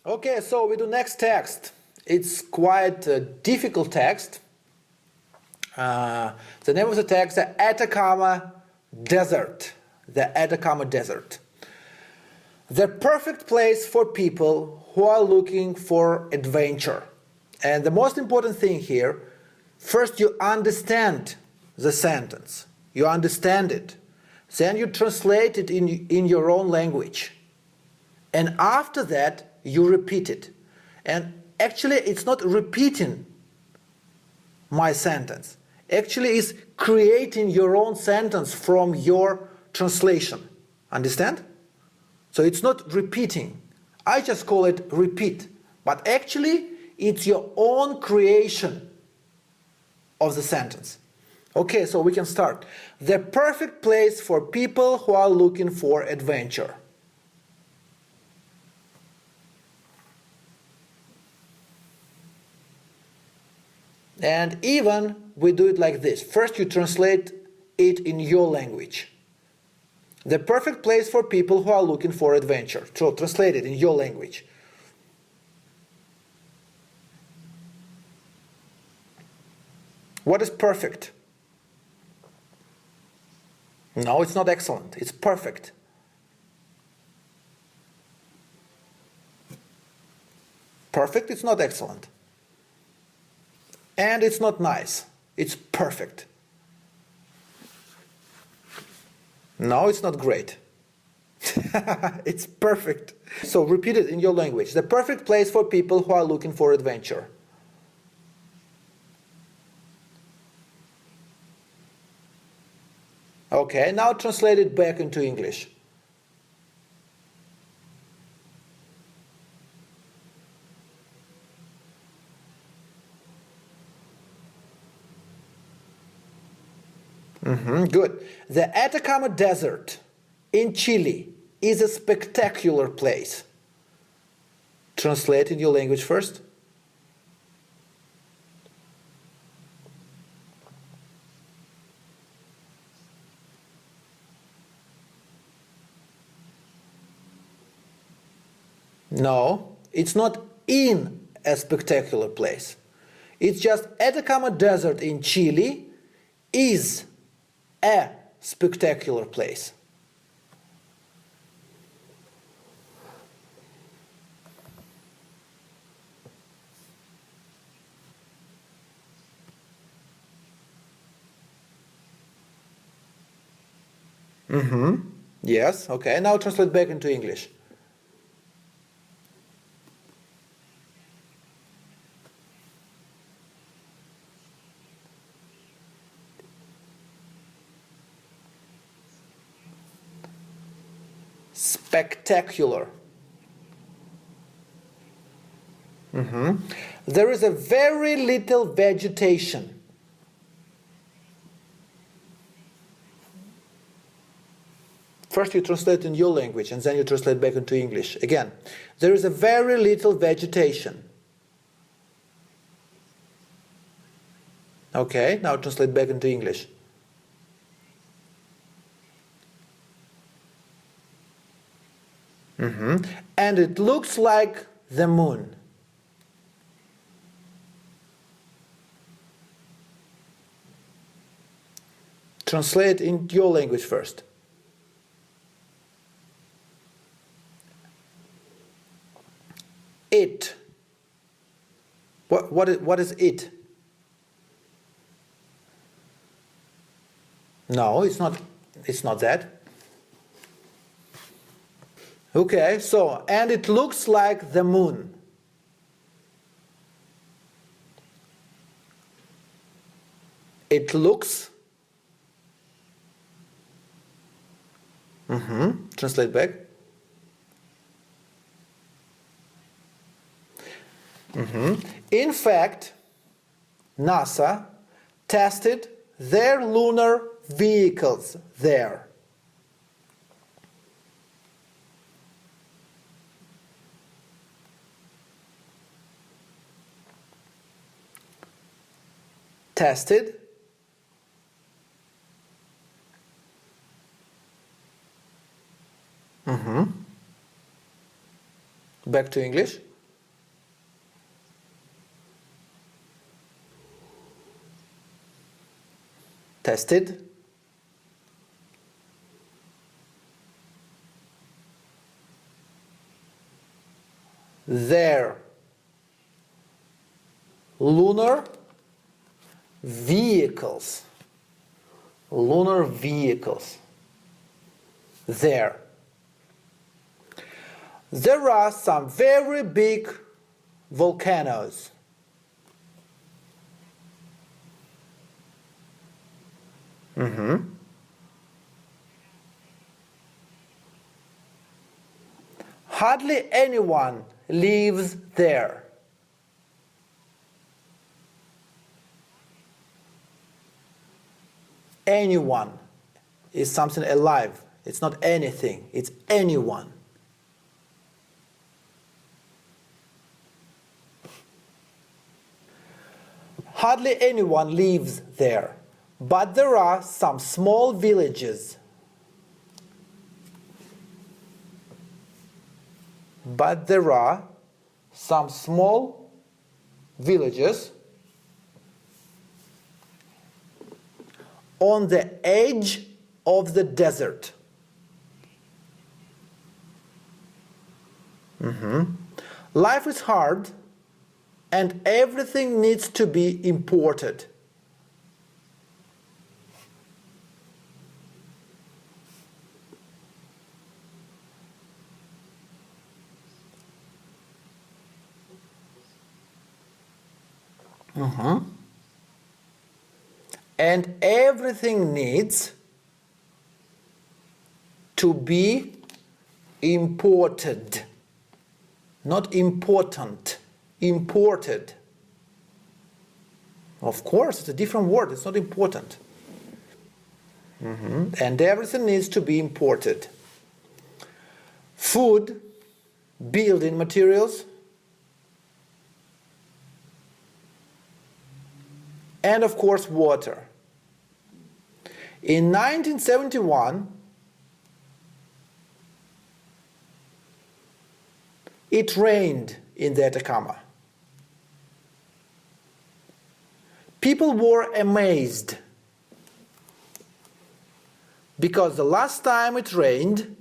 Okay, so we do next text. It's quite a difficult text. The name of the text, the Atacama Desert. The Atacama Desert. The perfect place for people who are looking for adventure. And the most important thing here, first you understand the sentence. You understand it. Then you translate it in your own language. And after that, you repeat it. And actually, it's not repeating my sentence. Actually, it's creating your own sentence from your translation. Understand? So it's not repeating. I just call it repeat. But actually, it's your own creation of the sentence. Okay, so we can start. The perfect place for people who are looking for adventure. And even we do it like this. First you translate it in your language. The perfect place for people who are looking for adventure. So translate it in your language. What is perfect? No, it's not excellent. It's perfect. Perfect, it's not excellent. And it's not nice. It's perfect. No, it's not great. It's perfect. So repeat it in your language. The perfect place for people who are looking for adventure. Okay, now translate it back into English. Good. The Atacama Desert in Chile is a spectacular place. Translate in your language first. No, it's not in a spectacular place. It's just Atacama Desert in Chile is a spectacular place. Yes, okay. Now translate back into English. Spectacular. There is a very little vegetation. First you translate in your language and then you translate back into English. Again, there is a very little vegetation. Okay, now translate back into English. And it looks like the moon. Translate in your language first. It. What is it? No, it's not that. Okay, so, and it looks like the moon. It looks. Translate back. In fact, NASA tested their lunar vehicles there. Tested. Back to English. Tested. Their lunar vehicles. Lunar vehicles. There. There are some very big volcanoes. Hardly anyone lives there. Anyone is something alive. It's not anything, it's anyone. Hardly anyone lives there, but there are some small villages. But there are some small villages on the edge of the desert. Life is hard and everything needs to be imported. And everything needs to be imported. Not important, imported. Of course, it's a different word, it's not important. And everything needs to be imported. Food, building materials, and of course water. In 1971, it rained in the Atacama. People were amazed because the last time it rained,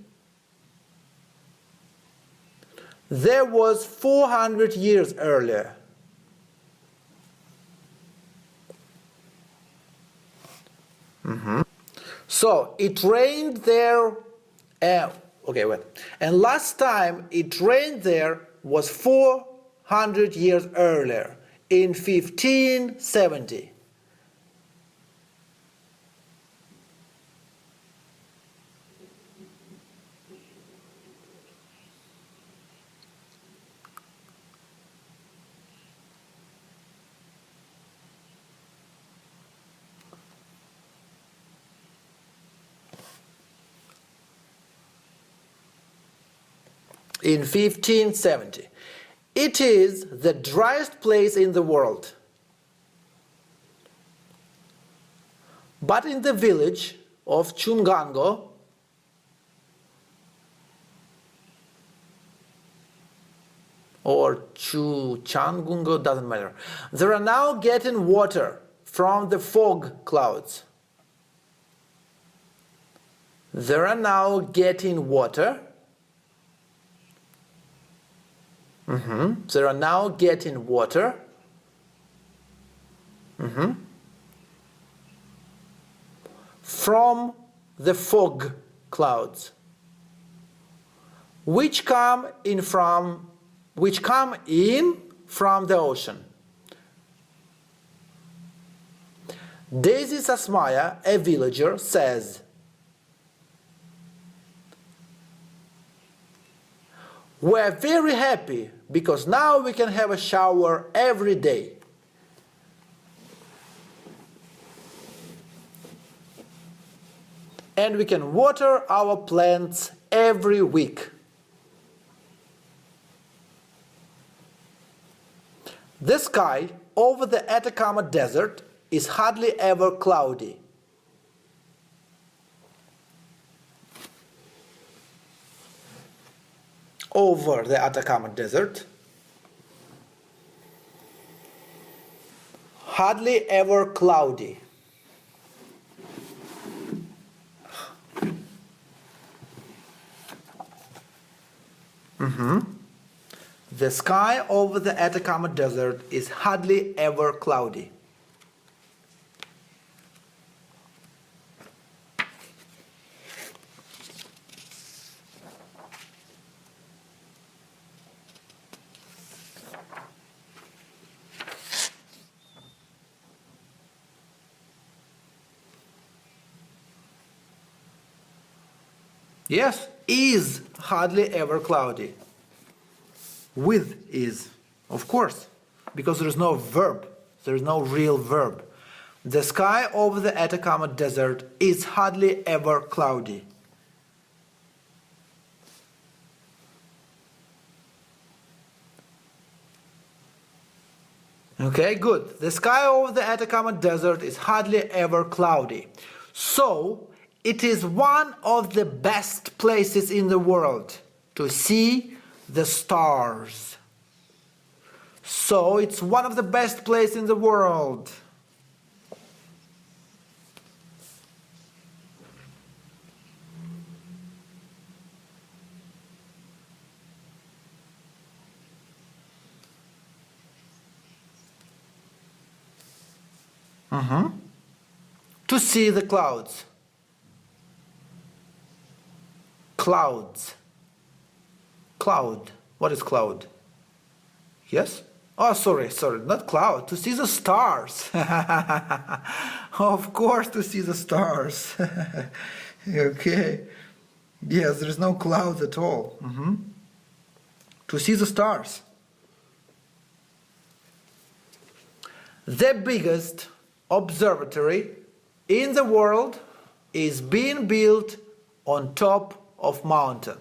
there was 400 years earlier. So it rained there, and last time it rained there was 400 years earlier, in 1570. In 1570. It is the driest place in the world. But in the village of Chungango, or Changungo, doesn't matter, they are now getting water from the fog clouds. They are now getting water. They are now getting water from the fog clouds, which come in from the ocean. Daisy Sasmaya, a villager, says, "We're very happy because now we can have a shower every day." And we can water our plants every week. The sky over the Atacama Desert is hardly ever cloudy. Over the Atacama Desert, hardly ever cloudy. The sky over the Atacama Desert is hardly ever cloudy. Yes, is hardly ever cloudy. With is, of course, because there is no verb, there is no real verb. The sky over the Atacama Desert is hardly ever cloudy. Okay, good. The sky over the Atacama Desert is hardly ever cloudy. So, it is one of the best places in the world to see the stars. So, it's one of the best places in the world. To see the clouds. Clouds. Cloud. What is cloud? Yes? Oh, sorry, not cloud. To see the stars. Of course, to see the stars. Okay. Yes, there is no clouds at all. To see the stars. The biggest observatory in the world is being built on top of mountain.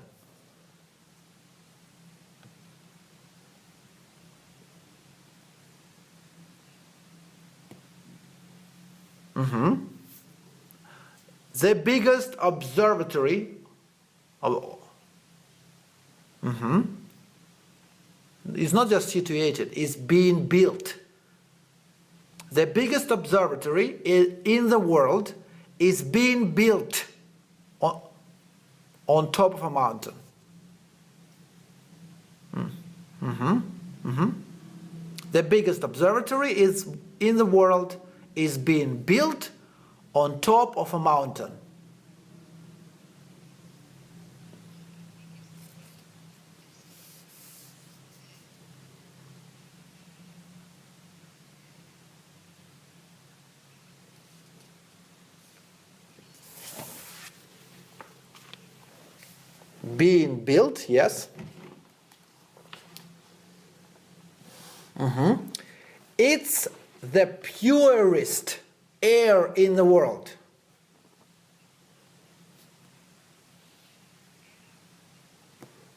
The biggest observatory is not just situated, it's being built. The biggest observatory in the world is being built on top of a mountain. The biggest observatory in the world is being built on top of a mountain. Being built, yes. It's the purest air in the world.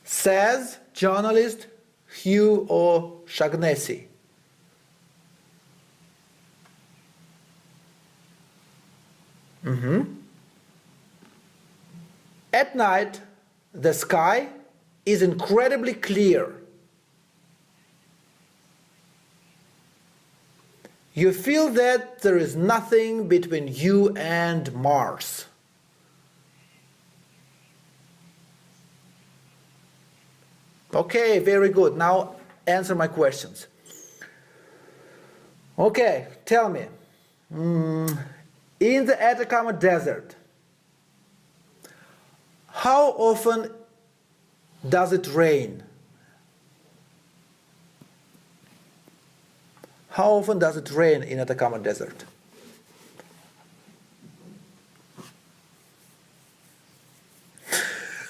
Says journalist Hugh O'Shaughnessy. At night, the sky is incredibly clear. You feel that there is nothing between you and Mars. Okay, very good. Now answer my questions. Okay, tell me. In the Atacama Desert, how often does it rain? How often does it rain in Atacama Desert?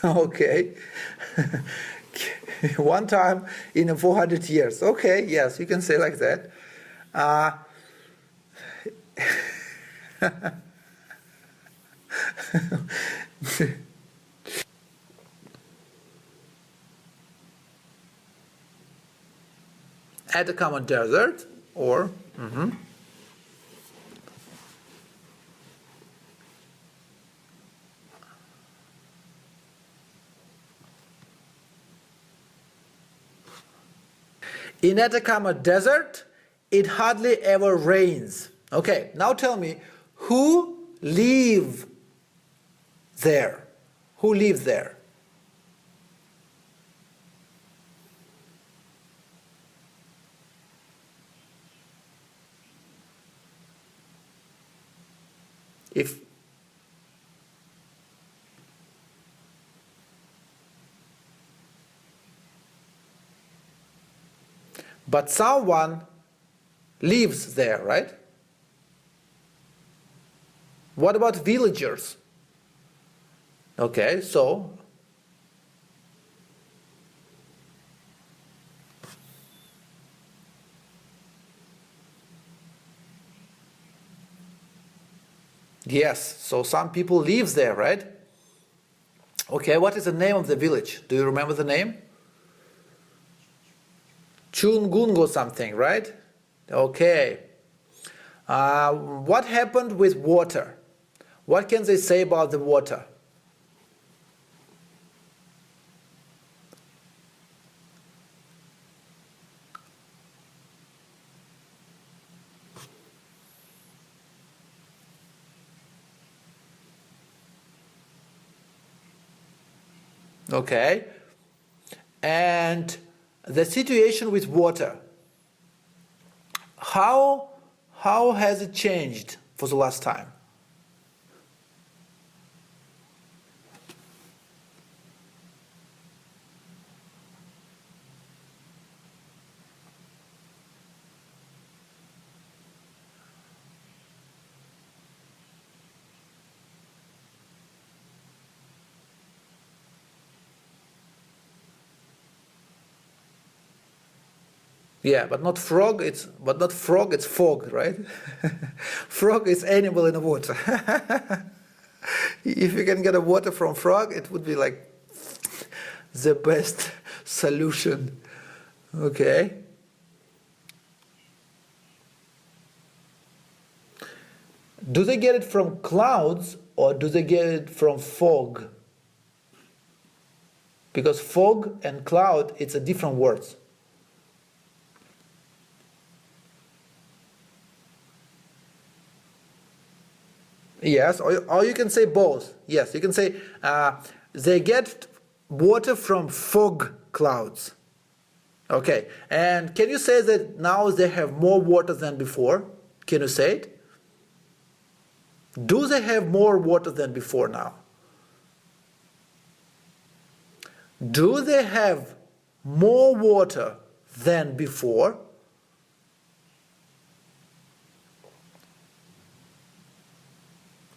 Okay. One time in 400 years. Okay, yes, you can say like that. Atacama Desert, or in Atacama Desert, it hardly ever rains. Okay, now tell me, who live there? Who lives there? If but someone lives there, right? What about villagers? Okay, so yes, so some people lives there, right? Okay, what is the name of the village? Do you remember the name? Chungungo something, right? Okay. What happened with water? What can they say about the water? Okay. And the situation with water, how has it changed for the last time? Yeah, but not frog, it's fog, right? Frog is animal in the water. If you can get a water from frog, it would be like the best solution. Okay. Do they get it from clouds or do they get it from fog? Because fog and cloud, it's a different words. Yes, or you can say both. Yes, you can say they get water from fog clouds. Okay, and can you say that now they have more water than before? Can you say it? Do they have more water than before now? Do they have more water than before?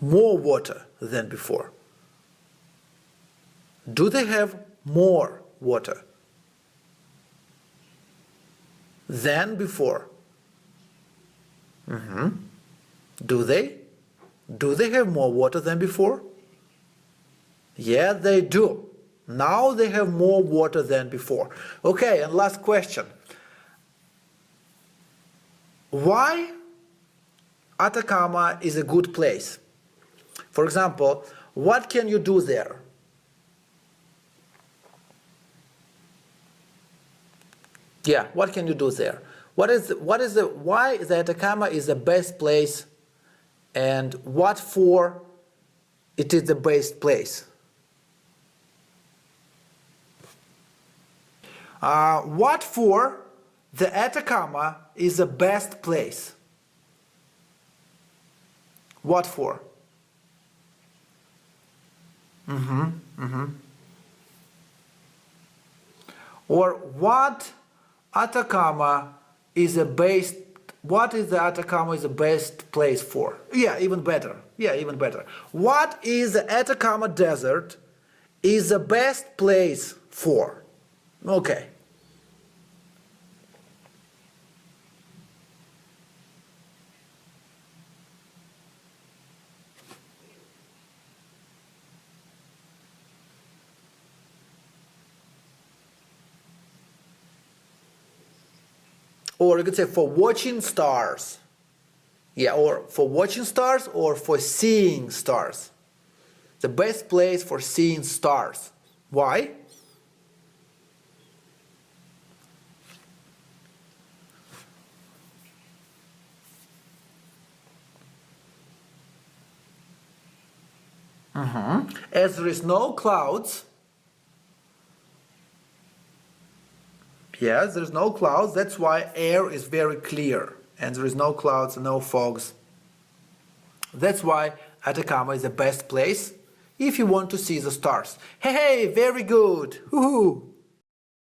More water than before. Do they have more water than before? Do they? Do they have more water than before? Yeah, they do. Now they have more water than before. Okay, and last question. Why Atacama is a good place? For example, what can you do there? Yeah, what can you do there? Why the Atacama is the best place, and what for it is the best place? What for the Atacama is the best place? What for? Or what Atacama is the best? What is the Atacama is the best place for? Yeah, even better. Yeah, even better. What is the Atacama Desert is the best place for? Okay. Or you could say for watching stars. Yeah, or for watching stars or for seeing stars. The best place for seeing stars. Why? As there is no clouds, yes, there's no clouds, that's why air is very clear, and there is no clouds, no fogs. That's why Atacama is the best place if you want to see the stars. Hey, very good. Woohoo!